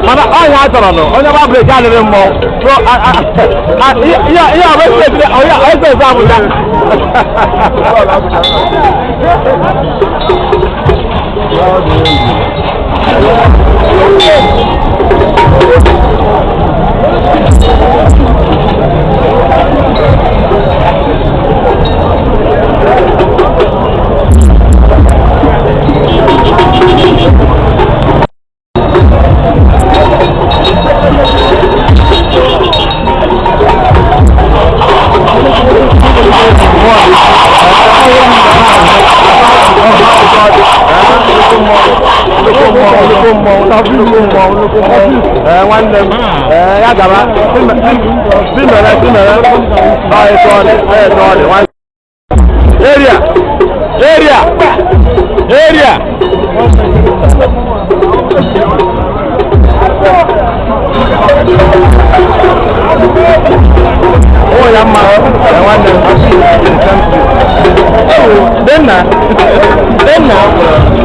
Mana onye atọrọ no onye ba break adịrị mmọ so ya respect oya respect abuja one them ya gaba area oh ya ma one them then